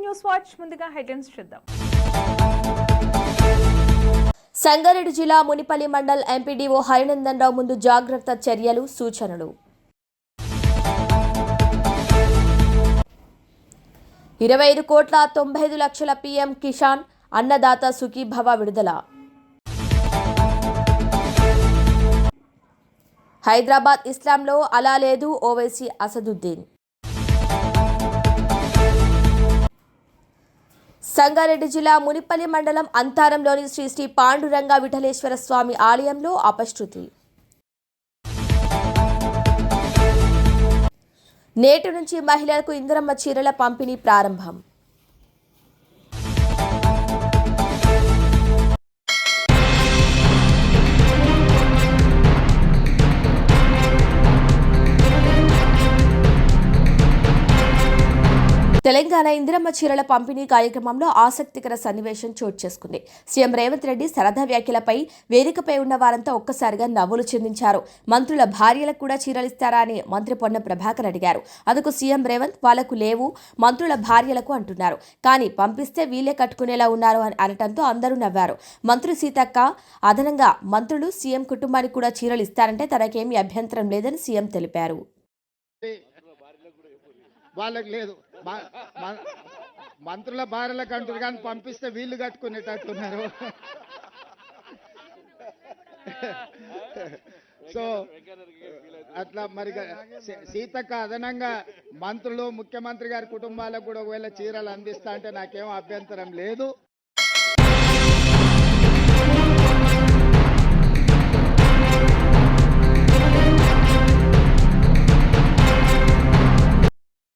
News watch ముందుగా headlines చూద్దాం. సంగారెడ్డి జిల్లా మునిపల్లి మండల్ ఎంపీడీఓ హరినందన్ రావు ముందు జాగ్రత్త చర్యలు సూచనలు. 25,95,00,000 పీఎం కిసాన్ అన్నదాత సుఖీభవ విడుదల. హైదరాబాద్ ఇస్లాంలో అలా లేదు ఓవైసీ అసదుద్దీన్. సంగారెడ్డి జిల్లా మునిపల్లి మండలం అంతారంలోని శ్రీ శ్రీ పాండురంగ విఠలేశ్వర స్వామి ఆలయంలో అపశృతి. నేటి నుంచి మహిళలకు ఇందిరమ్మ చీరల పంపిణీ ప్రారంభం. తెలంగాణ ఇందిరమ్మ చీరల పంపిణీ కార్యక్రమంలో ఆసక్తికర సన్నివేశం చోటు చేసుకుంది. సీఎం రేవంత్ రెడ్డి సరదా వ్యాఖ్యలపై వేదికపై ఉన్న వారంతా ఒక్కసారిగా నవ్వులు చిందించారు. మంత్రుల భార్యలకు కూడా చీరలిస్తారా అని మంత్రి పొన్నం ప్రభాకర్ అడిగారు. అందుకు సీఎం రేవంత్ వాళ్లకు లేవు, మంత్రుల భార్యలకు అంటున్నారు. కానీ పంపిస్తే వీళ్లే కట్టుకునేలా ఉన్నారు అని అనటంతో అందరూ నవ్వారు. మంత్రి సీతక్క అదనంగా మంత్రులు సీఎం కుటుంబానికి కూడా చీరలు ఇస్తారంటే తనకేమీ అభ్యంతరం లేదని సీఎం తెలిపారు. వాళ్ళకి లేదు, మంత్రుల భార్యలకు అంటారు కానీ పంపిస్తే వీళ్ళు కట్టుకునేటట్టున్నారు. సో అట్లా మరి సీతక్క అదనంగా మంత్రులు ముఖ్యమంత్రి గారి కుటుంబాలకు కూడా ఒకవేళ చీరలు అందిస్తా అంటే నాకేం అభ్యంతరం లేదు.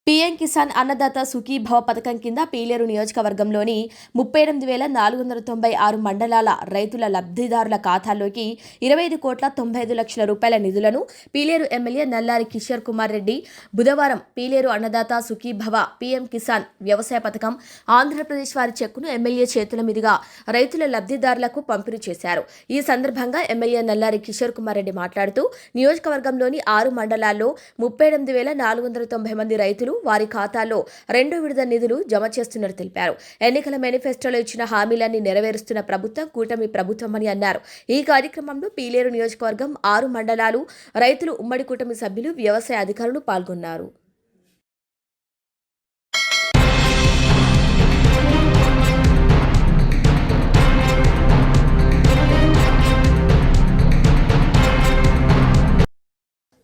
పీఎం కిసాన్ అన్నదాత సుఖీభవ పథకం కింద పీలేరు నియోజకవర్గంలోని 38,496 మండలాల రైతుల లబ్ధిదారుల ఖాతాల్లోకి 25,95,00,000 రూపాయల నిధులను పీలేరు ఎమ్మెల్యే నల్లారి కిషోర్ కుమార్ రెడ్డి బుధవారం పీలేరు అన్నదాత సుఖీభవ పీఎం కిసాన్ వ్యవసాయ పథకం ఆంధ్రప్రదేశ్ వారి చెక్కును ఎమ్మెల్యే చేతుల మీదుగా రైతుల లబ్ధిదారులకు పంపిణీ చేశారు. ఈ సందర్భంగా ఎమ్మెల్యే నల్లారి కిషోర్ కుమార్ రెడ్డి మాట్లాడుతూ నియోజకవర్గంలోని 6 మండలాల్లో 38,490 మంది రైతులు వారి ఖాతాల్లో 2 విడత నిధులు జమ చేస్తున్నట్టు తెలిపారు. ఎన్నికల మేనిఫెస్టోలో ఇచ్చిన హామీలన్నీ నెరవేరుస్తున్న ప్రభుత్వం కూటమి ప్రభుత్వమని అన్నారు. ఈ కార్యక్రమంలో పీలేరు నియోజకవర్గం 6 మండలాలు రైతులు ఉమ్మడి కూటమి సభ్యులు వ్యవసాయ అధికారులు పాల్గొన్నారు.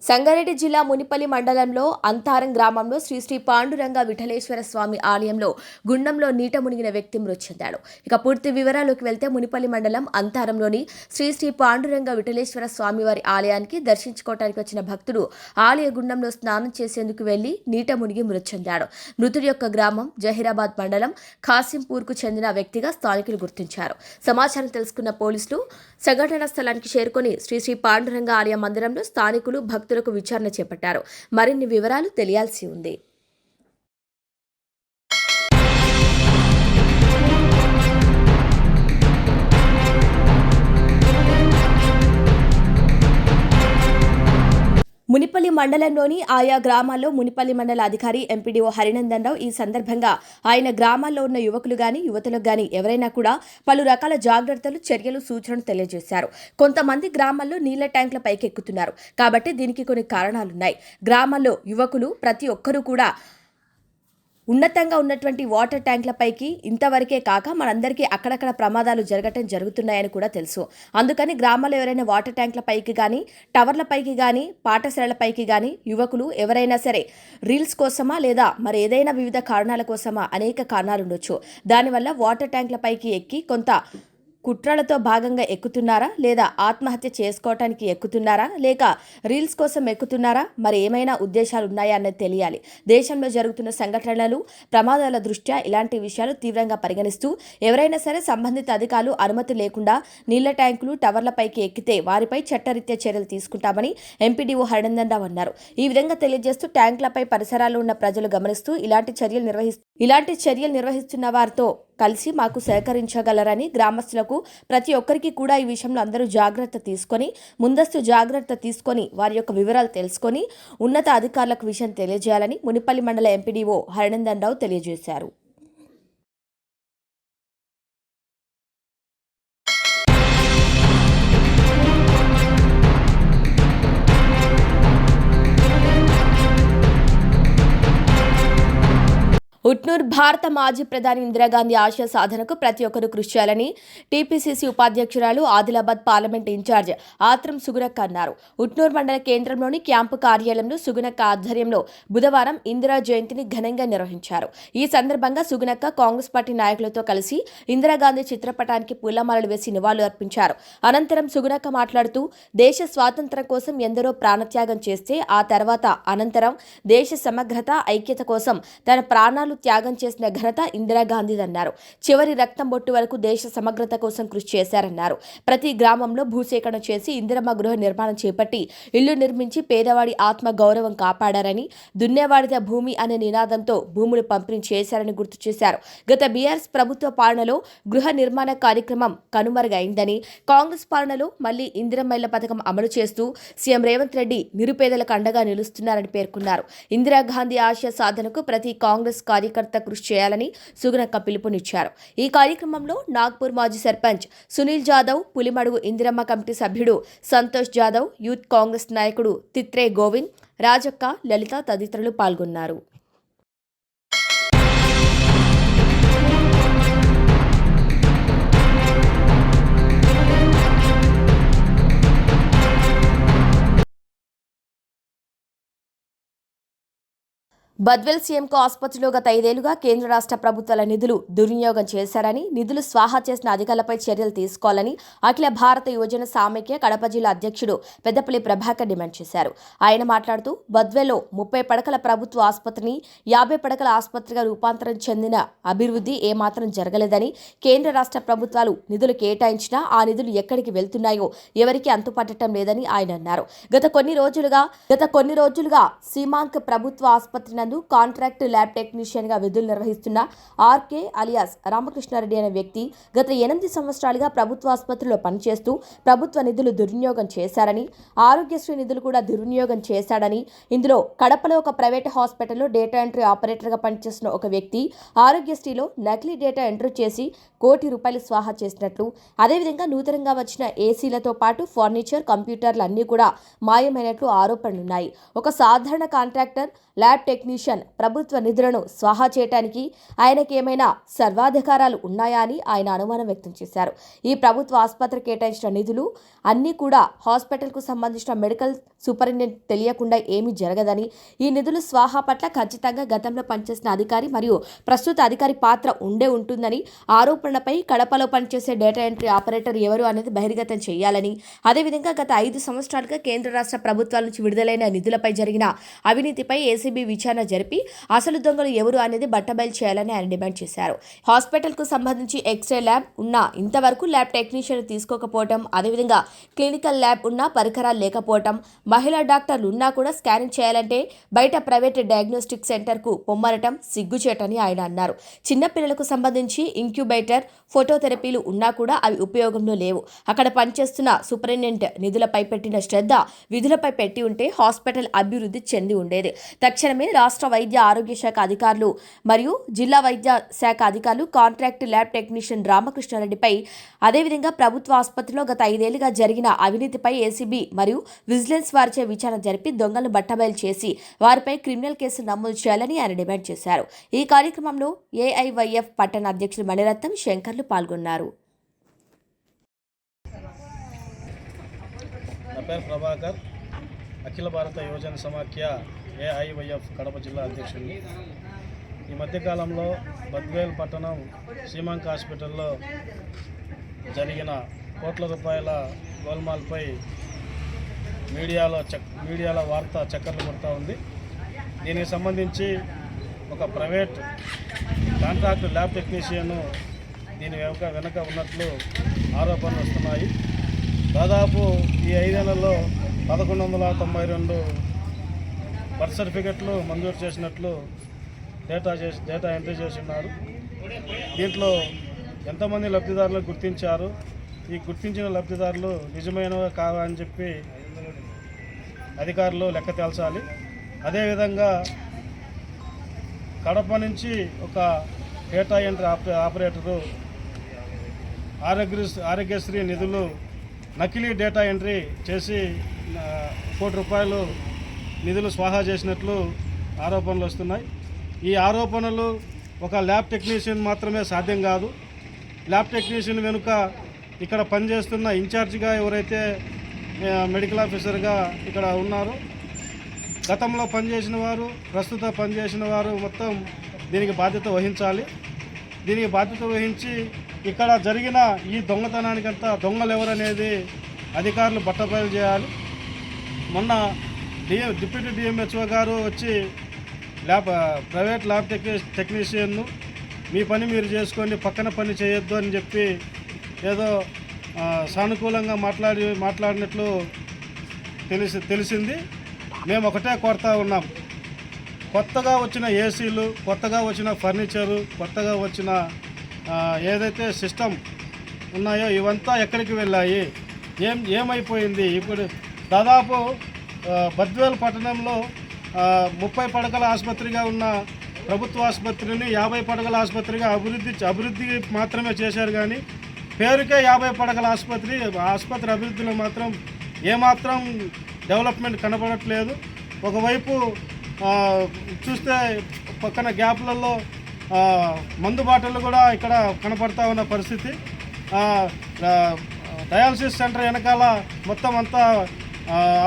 సంగారెడ్డి జిల్లా మునిపల్లి మండలంలో అంతారం గ్రామంలో శ్రీ శ్రీ పాండురంగ విఠలేశ్వర స్వామి ఆలయంలో గుండంలో నీట మునిగిన వ్యక్తి మృతి చెందాడు. ఇక పూర్తి వివరాల్లోకి వెళ్తే మునిపల్లి మండలం అంతారంలోని శ్రీ శ్రీ పాండురంగ విఠలేశ్వర స్వామి వారి ఆలయానికి దర్శించుకోవడానికి వచ్చిన భక్తుడు ఆలయ గుండంలో స్నానం చేసేందుకు వెళ్లి నీట మునిగి మృతి చెందాడు. మృతుడి యొక్క గ్రామం జహీరాబాద్ మండలం ఖాసింపూర్కు చెందిన వ్యక్తిగా స్థానికులు గుర్తించారు. సమాచారం తెలుసుకున్న పోలీసులు సంఘటనా స్థలానికి చేరుకుని శ్రీ శ్రీ పాండురంగ ఆలయ మందిరంలో స్థానికులు భక్తులు విచారణ చేపట్టారు. మరిన్ని వివరాలు తెలియాల్సి ఉంది. మునిపల్లి మండలంలోని ఆయా గ్రామాల్లో మునిపల్లి మండల అధికారి ఎంపీడీఓ హరినందన్ రావు ఈ సందర్భంగా ఆయన గ్రామాల్లో ఉన్న యువకులు గాని యువతులకు గాని ఎవరైనా కూడా పలు రకాల జాగ్రత్తలు చర్యలు సూచనలు తెలియజేశారు. కొంతమంది గ్రామాల్లో నీళ్ల ట్యాంకుల పైకెక్కుతున్నారు కాబట్టి దీనికి కొన్ని కారణాలున్నాయి. గ్రామాల్లో యువకులు ప్రతి ఒక్కరూ కూడా ఉన్నతంగా ఉన్నటువంటి వాటర్ ట్యాంకుల పైకి ఇంతవరకే కాక మనందరికీ అక్కడక్కడ ప్రమాదాలు జరుగుతున్నాయని కూడా తెలుసు. అందుకని గ్రామాల్లో ఎవరైనా వాటర్ ట్యాంకుల పైకి కానీ టవర్ల పైకి కానీ పాఠశాలల పైకి కానీ యువకులు ఎవరైనా సరే రీల్స్ కోసమా లేదా మరి ఏదైనా వివిధ కారణాల కోసమా అనేక కారణాలు ఉండొచ్చు. దానివల్ల వాటర్ ట్యాంకుల పైకి ఎక్కి కొంత కుట్రలతో భాగంగా ఎక్కుతున్నారా లేదా ఆత్మహత్య చేసుకోవటానికి ఎక్కుతున్నారా లేక రీల్స్ కోసం ఎక్కుతున్నారా మరి ఏమైనా ఉద్దేశాలు ఉన్నాయా అన్నది తెలియాలి. దేశంలో జరుగుతున్న సంఘటనలు ప్రమాదాల దృష్ట్యా ఇలాంటి విషయాలు తీవ్రంగా పరిగణిస్తూ ఎవరైనా సరే సంబంధిత అధికారులు అనుమతి లేకుండా నీళ్ల ట్యాంకులు టవర్లపైకి ఎక్కితే వారిపై చట్టరీత్యా చర్యలు తీసుకుంటామని ఎంపీడీఓ హరినందన్ రావు అన్నారు. ఈ విధంగా తెలియజేస్తూ ట్యాంకులపై పరిసరాల్లో ఉన్న ప్రజలు గమనిస్తూ ఇలాంటి చర్యలు నిర్వహిస్తున్న వారితో కలిసి మాకు సహకరించగలరని గ్రామస్తులకు ప్రతి ఒక్కరికి కూడా ఈ విషయంలో అందరూ ముందస్తు జాగ్రత్త తీసుకొని వారి యొక్క వివరాలు తెలుసుకొని ఉన్నత అధికారులకు విషయం తెలియజేయాలని మునిపల్లి మండల ఎంపీడీఓ హరినందన్ రావు తెలియజేశారు. ఉట్నూర్ భారత మాజీ ప్రధాని ఇందిరాగాంధీ ఆశయ సాధనకు ప్రతి ఒక్కరూ కృషి చేయాలని టీపీసీసీ ఉపాధ్యక్షురాలు ఆదిలాబాద్ పార్లమెంట్ ఇన్ఛార్జ్ ఆత్రం సుగుణక్క అన్నారు. ఉట్నూర్ మండల కేంద్రంలోని క్యాంపు కార్యాలయంలో సుగుణక్క ఆధ్వర్యంలో బుధవారం ఇందిరా జయంతిని ఘనంగా నిర్వహించారు. ఈ సందర్భంగా సుగుణక్క కాంగ్రెస్ పార్టీ నాయకులతో కలిసి ఇందిరాగాంధీ చిత్రపటానికి పూలమాలలు వేసి నివాళులు అర్పించారు. అనంతరం సుగుణక్క మాట్లాడుతూ దేశ స్వాతంత్ర్యం కోసం ఎందరో ప్రాణత్యాగం చేస్తే ఆ తర్వాత అనంతరం దేశ సమగ్రత ఐక్యత కోసం తన ప్రాణాలు త్యాగం చేసిన ఘనత ఇందిరాగాంధీదన్నారు. చివరి రక్తం బొట్టు వరకు దేశ సమగ్రత కోసం కృషి చేశారన్నారు. ప్రతి గ్రామంలో భూసేకరణ చేసి ఇందిరమ్మ గృహ నిర్మాణం చేపట్టి ఇల్లు నిర్మించి పేదవాడి ఆత్మ గౌరవం కాపాడారని, దున్నేవాడిద భూమి అనే నినాదంతో భూములు పంపిణీ చేశారని గుర్తు చేశారు. గత బీఆర్ఎస్ ప్రభుత్వ పాలనలో గృహ నిర్మాణ కార్యక్రమం కనుమరుగైందని, కాంగ్రెస్ పాలనలో మళ్లీ ఇందిరమ్మ ఇళ్ల పథకం అమలు చేస్తూ సీఎం రేవంత్ రెడ్డి నిరుపేదలకు అండగా నిలుస్తున్నారని పేర్కొన్నారు. ఇందిరాగాంధీ ఆశయ సాధనకు ప్రతి కాంగ్రెస్ కార్యకర్త కృషి చేయాలని సుగుణక్క పిలుపునిచ్చారు. ఈ కార్యక్రమంలో నాగ్పూర్ మాజీ సర్పంచ్ సునీల్ జాదవ్, పులిమడుగు ఇందిరమ్మ కమిటీ సభ్యుడు సంతోష్ జాదవ్, యూత్ కాంగ్రెస్ నాయకుడు తిత్రే గోవింద్, రాజక్క, లలిత తదితరులు పాల్గొన్నారు. బద్వేల్ సీఎంకు ఆసుపత్రిలో గత 5 ఏళ్లుగా కేంద్ర రాష్ట్ర ప్రభుత్వాల నిధులు దుర్వినియోగం చేశారని, నిధులు స్వాహా చేసిన అధికారులపై చర్యలు తీసుకోవాలని అఖిల భారత యువజన సామైక్య కడప జిల్లా అధ్యక్షుడు పెద్దపల్లి ప్రభాకర్ డిమాండ్ చేశారు. ఆయన మాట్లాడుతూ బద్వేల్లో 30 పడకల ప్రభుత్వ ఆసుపత్రిని 50 పడకల ఆసుపత్రిగా రూపాంతరం చెందిన అభివృద్ధి ఏమాత్రం జరగలేదని, కేంద్ర రాష్ట్ర ప్రభుత్వాలు నిధులు కేటాయించినా ఆ నిధులు ఎక్కడికి వెళ్తున్నాయో ఎవరికీ అంతుపట్టడం లేదని ఆయన అన్నారు. గత కొన్ని రోజులుగా సీమాంక్ ప్రభుత్వ ఆసుపత్రి కాంట్రాక్ట్ ల్యాబ్ టెక్నీషియన్ గా విధులు నిర్వహిస్తున్న ఆర్కే అలియాస్ రామకృష్ణారెడ్డి అనే వ్యక్తి గత 8 సంవత్సరాలుగా ప్రభుత్వ ఆసుపత్రిలో పనిచేస్తూ ప్రభుత్వ నిధులు దుర్వినియోగం చేశారని, ఆరోగ్యశ్రీ నిధులు కూడా దుర్వినియోగం చేశాడని, ఇందులో కడపలో ఒక ప్రైవేట్ హాస్పిటల్లో డేటా ఎంట్రీ ఆపరేటర్ గా పనిచేస్తున్న ఒక వ్యక్తి ఆరోగ్యశ్రీలో నకిలీ డేటా ఎంట్రీ చేసి ₹1 కోటి స్వాహా చేసినట్లు, అదేవిధంగా నూతనంగా వచ్చిన ఏసీలతో పాటు ఫర్నిచర్, కంప్యూటర్లు అన్నీ కూడా మాయమైనట్లు ఆరోపణలున్నాయి. ఒక సాధారణ కాంట్రాక్టర్ ల్యాబ్ టెక్నీషియన్ ప్రభుత్వ నిధులను స్వాహా చేయడానికి ఆయనకి ఏమైనా సర్వాధికారాలు ఉన్నాయా అని ఆయన అనుమానం వ్యక్తం చేశారు. ఈ ప్రభుత్వ ఆసుపత్రి కేటాయించిన నిధులు అన్నీ కూడా హాస్పిటల్కు సంబంధించిన మెడికల్ సూపరింటెండెంట్ తెలియకుండా ఏమీ జరగదని, ఈ నిధులు స్వాహా పట్ల ఖచ్చితంగా గతంలో పనిచేసిన అధికారి మరియు ప్రస్తుత అధికారి పాత్ర ఉంటుందని, ఆరోపణలపై కడపలో పనిచేసే డేటా ఎంట్రీ ఆపరేటర్ ఎవరు అనేది బహిర్గతం చేయాలని, అదేవిధంగా గత 5 సంవత్సరాలుగా కేంద్ర రాష్ట్ర ప్రభుత్వాల నుంచి విడుదలైన నిధులపై జరిగిన అవినీతిపై ఏసీబీ విచారణ జరిపి అసలు దొంగలు ఎవరు అనేది బట్టబయలు చేయాలని ఆయన డిమాండ్ చేశారు. హాస్పిటల్కు సంబంధించి ఎక్స్రే ల్యాబ్ ఉన్నా ఇంతవరకు ల్యాబ్ టెక్నీషియన్ తీసుకోకపోవడం, అదేవిధంగా క్లినికల్ ల్యాబ్ ఉన్నా పరికరాలు లేకపోవడం, మహిళా డాక్టర్లు ఉన్నా కూడా స్కానింగ్ చేయాలంటే బయట ప్రైవేట్ డయాగ్నోస్టిక్ సెంటర్కు పొమ్మనటం సిగ్గుచేటని ఆయన అన్నారు. చిన్నపిల్లలకు సంబంధించి ఇంక్యుబేటర్, ఫోటోథెరపీలు ఉన్నా కూడా అవి ఉపయోగంలో లేవు. అక్కడ పనిచేస్తున్న సూపరింటెండెంట్ నిధులపై పెట్టిన శ్రద్ధ విధులపై పెట్టి ఉంటే హాస్పిటల్ అభివృద్ధి చెంది ఉండేది. తక్షణమే రాష్ట్ర వైద్య ఆరోగ్య శాఖ అధికారులు మరియు జిల్లా వైద్య శాఖ అధికారులు కాంట్రాక్ట్ ల్యాబ్ టెక్నీషియన్ రామకృష్ణారెడ్డిపై, అదేవిధంగా ప్రభుత్వ ఆసుపత్రిలో గత 5 ఏళ్లుగా జరిగిన అవినీతిపై ఏసీబీ మరియు విజిలెన్స్ వారిచే విచారణ జరిపి దొంగలను బట్టబయలు చేసి వారిపై క్రిమినల్ కేసులు నమోదు చేయాలని ఆయన డిమాండ్ చేశారు. ఈ కార్యక్రమంలో ఏఐవైఎఫ్ పట్టణ అధ్యక్షులు మణిరత్నం, శంకర్లు పాల్గొన్నారు. నా పేరు ప్రభాకర్, అఖిల భారత యువజన సమాఖ్య ఏఐవైఎఫ్ కడప జిల్లా అధ్యక్షుడిని. ఈ మధ్యకాలంలో బద్వేల్ పట్టణం సీమాంక్ హాస్పిటల్లో జరిగిన కోట్ల రూపాయల గోల్మాల్పై మీడియాలో వార్త చక్కర్లు కొడుతూ ఉంది. దీనికి సంబంధించి ఒక ప్రైవేట్ కాంట్రాక్ట్ ల్యాబ్ టెక్నీషియన్ దీని వెనుక ఉన్నట్లు ఆరోపణలు వస్తున్నాయి. దాదాపు ఈ 5 ఏళ్లలో 1192 బర్త్ సర్టిఫికెట్లు మంజూరు చేసినట్లు డేటా ఎంట్రీ చేస్తున్నారు. దీంట్లో ఎంతమంది లబ్ధిదారులు గుర్తించారు, ఈ గుర్తించిన లబ్ధిదారులు నిజమైనవా కావా అని చెప్పి అధికారులు లెక్క తేల్చాలి. అదేవిధంగా కడప నుంచి ఒక డేటా ఎంట్రీ ఆపరేటరు ఆరోగ్యశ్రీ నిధులు నకిలీ డేటా ఎంట్రీ చేసి ₹1 కోటి నిధులు స్వాహా చేసినట్లు ఆరోపణలు వస్తున్నాయి. ఈ ఆరోపణలు ఒక ల్యాబ్ టెక్నీషియన్ మాత్రమే సాధ్యం కాదు. ల్యాబ్ టెక్నీషియన్ వెనుక ఇక్కడ పనిచేస్తున్న ఇన్ఛార్జిగా ఎవరైతే మెడికల్ ఆఫీసర్గా ఇక్కడ ఉన్నారో, గతంలో పనిచేసిన వారు, ప్రస్తుత పనిచేసిన వారు మొత్తం దీనికి బాధ్యత వహించాలి. దీనికి బాధ్యత వహించి ఇక్కడ జరిగిన ఈ దొంగతనానికంతా దొంగలు ఎవరనేది అధికారులు బట్టబయలు చేయాలి. మొన్న డిప్యూటీ డిఎంహెచ్ఓ గారు వచ్చి ప్రైవేట్ ల్యాబ్ టెక్నీషియన్ను మీ పని మీరు చేసుకొని పక్కన పని చేయొద్దు అని చెప్పి ఏదో సానుకూలంగా మాట్లాడినట్లు తెలిసింది. మేము ఒకటే కోరుతా ఉన్నాం, కొత్తగా వచ్చిన ఏసీలు, కొత్తగా వచ్చిన ఫర్నిచరు, కొత్తగా వచ్చిన ఏదైతే సిస్టమ్ ఉన్నాయో ఇవంతా ఎక్కడికి వెళ్ళాయి, ఏమైపోయింది? ఇప్పుడు దాదాపు బద్వేల్ పట్టణంలో 30 పడకల ఆసుపత్రిగా ఉన్న ప్రభుత్వ ఆసుపత్రిని 50 పడకల ఆసుపత్రిగా అభివృద్ధి మాత్రమే చేశారు. కానీ పేరుకే 50 పడకల ఆసుపత్రి అభివృద్ధిలో మాత్రం ఏమాత్రం డెవలప్మెంట్ కనబడట్లేదు. ఒకవైపు చూస్తే పక్కన గ్యాప్లలో మందు బాటలు కూడా ఇక్కడ కనపడతా ఉన్న పరిస్థితి. డయాలసిస్ సెంటర్ వెనకాల మొత్తం అంతా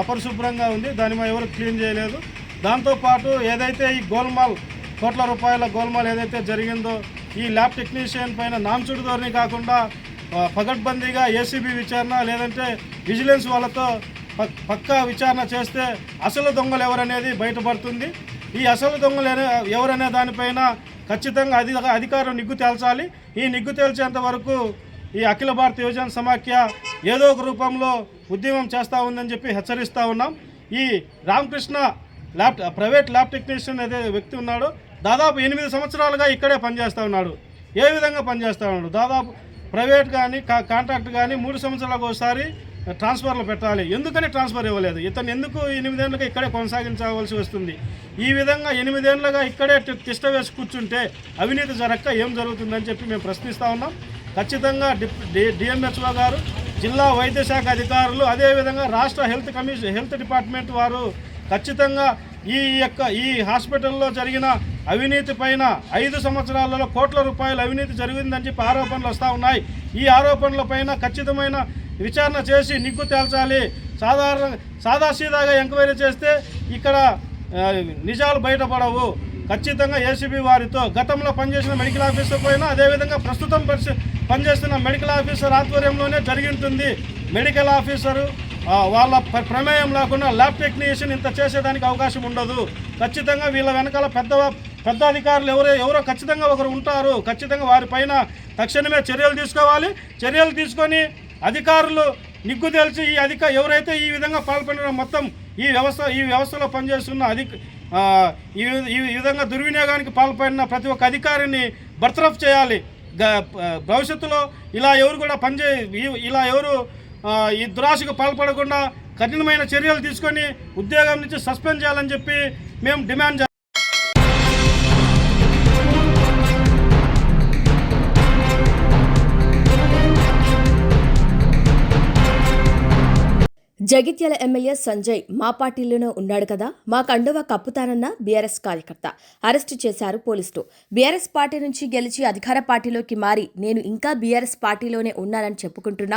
అపరిశుభ్రంగా ఉంది, దాని మీద ఎవరు క్లీన్ చేయలేదు. దాంతోపాటు ఏదైతే ఈ గోల్మాల్ కోట్ల రూపాయల గోల్మాల్ ఏదైతే జరిగిందో, ఈ ల్యాబ్ టెక్నీషియన్ పైన నాంచుడు ధోరణి కాకుండా పగడ్బందీగా ఏసీబీ విచారణ లేదంటే విజిలెన్స్ వాళ్ళతో పక్కా విచారణ చేస్తే అసలు దొంగలు ఎవరనేది బయటపడుతుంది. ఈ అసలు దొంగలు ఎవరనే దానిపైన ఖచ్చితంగా అధికారం నిగ్గు తేల్చాలి. ఈ నిగ్గు తేల్చేంత వరకు ఈ అఖిల భారత యువజన సమాఖ్య ఏదో ఒక రూపంలో ఉద్యమం చేస్తూ ఉందని చెప్పి హెచ్చరిస్తూ ఉన్నాం. ఈ రామకృష్ణ ప్రైవేట్ ల్యాబ్ టెక్నీషియన్ ఏదైతే వ్యక్తి ఉన్నాడో దాదాపు 8 సంవత్సరాలుగా ఇక్కడే పనిచేస్తూ ఉన్నాడు. ఏ విధంగా పనిచేస్తూ ఉన్నాడు? దాదాపు ప్రైవేట్ కానీ కాంట్రాక్ట్ కానీ 3 సంవత్సరాలకు ఒకసారి ట్రాన్స్ఫర్లు పెట్టాలి. ఎందుకని ట్రాన్స్ఫర్ ఇవ్వలేదు? ఇతను ఎందుకు 8 ఏళ్ళుగా ఇక్కడే కొనసాగించవలసి వస్తుంది? ఈ విధంగా 8 ఏళ్ళుగా ఇక్కడే తిష్ట వేసి కూర్చుంటే అవినీతి జరగక ఏం జరుగుతుందని చెప్పి మేము ప్రశ్నిస్తూ ఉన్నాం. ఖచ్చితంగా డిఎంహెచ్ఓ గారు, జిల్లా వైద్య శాఖ అధికారులు, అదేవిధంగా రాష్ట్ర హెల్త్ డిపార్ట్మెంట్ వారు ఖచ్చితంగా ఈ హాస్పిటల్లో జరిగిన అవినీతి పైన 5 సంవత్సరాలలో కోట్ల రూపాయల అవినీతి జరిగిందని చెప్పి ఆరోపణలు వస్తూ ఉన్నాయి. ఈ ఆరోపణల పైన ఖచ్చితమైన విచారణ చేసి నిగ్గు తేల్చాలి. సాదాసీదాగా ఎంక్వైరీ చేస్తే ఇక్కడ నిజాలు బయటపడవు. ఖచ్చితంగా ఏసీబీ వారితో గతంలో పనిచేసిన మెడికల్ ఆఫీసర్ పైన, అదేవిధంగా ప్రస్తుతం పనిచేస్తున్న మెడికల్ ఆఫీసర్ ఆధ్వర్యంలోనే జరిగింటుంది. మెడికల్ ఆఫీసరు వాళ్ళ ప్రమేయం లేకుండా ల్యాబ్ టెక్నీషియన్ ఇంత చేసేదానికి అవకాశం ఉండదు. ఖచ్చితంగా వీళ్ళ వెనకాల పెద్ద అధికారులు ఎవరో ఖచ్చితంగా ఒకరు ఉంటారు. ఖచ్చితంగా వారిపైన తక్షణమే చర్యలు తీసుకోవాలి. చర్యలు తీసుకొని అధికారులు నిగ్గు తేల్చి ఎవరైతే ఈ విధంగా పాల్పడిన మొత్తం ఈ వ్యవస్థలో పనిచేస్తున్న ఈ విధంగా దుర్వినియోగానికి పాల్పడిన ప్రతి ఒక్క అధికారిని బర్తరఫ్ చేయాలి. భవిష్యత్తులో ఇలా ఎవరు ఈ దురాశకు పాల్పడకుండా కఠినమైన చర్యలు తీసుకొని ఉద్యోగం నుంచి సస్పెండ్ చేయాలని చెప్పి మేము డిమాండ్ చేస్తాం. జగిత్యాల ఎమ్మెల్యే సంజయ్ మా పార్టీలోనే ఉన్నాడు కదా, మా కండువా కప్పుతానన్న బీఆర్ఎస్ కార్యకర్త అరెస్టు చేశారు పోలీసులు. బీఆర్ఎస్ పార్టీ నుంచి గెలిచి అధికార పార్టీలోకి మారి నేను ఇంకా బీఆర్ఎస్ పార్టీలోనే ఉన్నానని చెప్పుకుంటున్న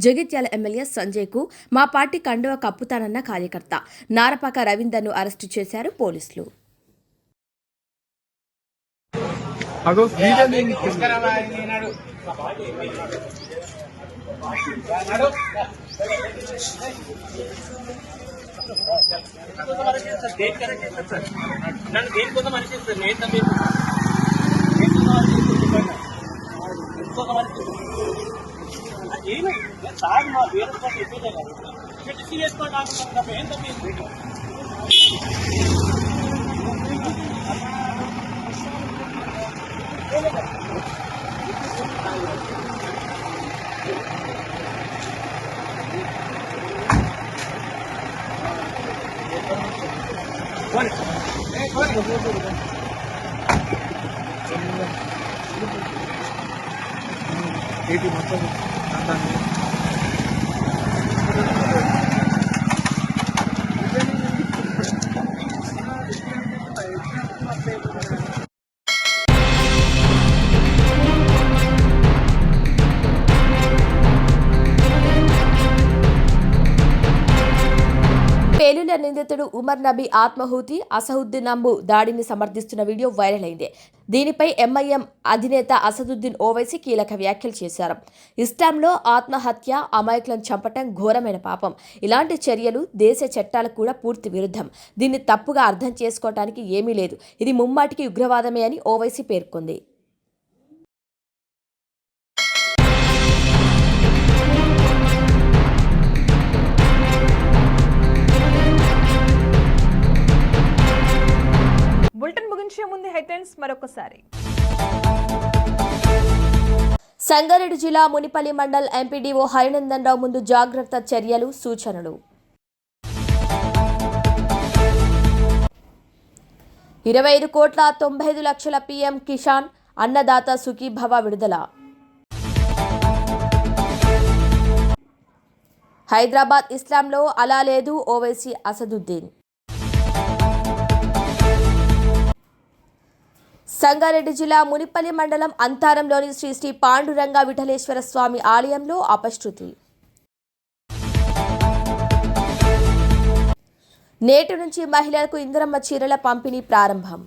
జగిత్యాల ఎమ్మెల్యే సంజయ్కు మా పార్టీ కండువా కప్పుతానన్న కార్యకర్త నారపాక రవీందర్ను అరెస్టు చేశారు పోలీసులు. నన్ను దేనికోసం అనిపిస్తుంది సార్ మా వేరే ఎక్కువ చేసుకోవడానికి ఏం తప్పి నిందితుడు ఉమర్ నబీ ఆత్మహూతి, అసదుద్దీన్ అంబు దాడిని సమర్థిస్తున్న వీడియో వైరల్ అయింది. దీనిపై ఎంఐఎం అధినేత అసదుద్దీన్ ఓవైసీ కీలక వ్యాఖ్యలు చేశారు. ఇస్లాంలో ఆత్మహత్య, అమాయకులను చంపటం ఘోరమైన పాపం. ఇలాంటి చర్యలు దేశ చట్టాలకు కూడా పూర్తి విరుద్ధం. దీన్ని తప్పుగా అర్థం చేసుకోవటానికి ఏమీ లేదు. ఇది ముమ్మాటికి ఉగ్రవాదమే అని ఓవైసీ పేర్కొంది. బులెటిన్ ముగించే ముందు హెడ్లైన్స్ మరొకసారి. సంగారెడ్డి జిల్లా మునిపల్లి మండల్ ఎంపీడీఓ హరినందన్ రావు ముందు జాగ్రత్త చర్యలు, సూచనలు. 25,95,00,000 పీఎం కిసాన్ అన్నదాత సుఖీభవ విడుదల. హైదరాబాద్ ఇస్లాంలో అలా లేదు ఓవైసీ అసదుద్దీన్. సంగారెడ్డి జిల్లా మునిపల్లి మండలం అంతారంలోని శ్రీ శ్రీ పాండురంగ విఠలేశ్వర స్వామి ఆలయంలో అపశృతి. నేటి నుంచి మహిళలకు ఇందిరమ్మ చీరల పంపిణీ ప్రారంభం.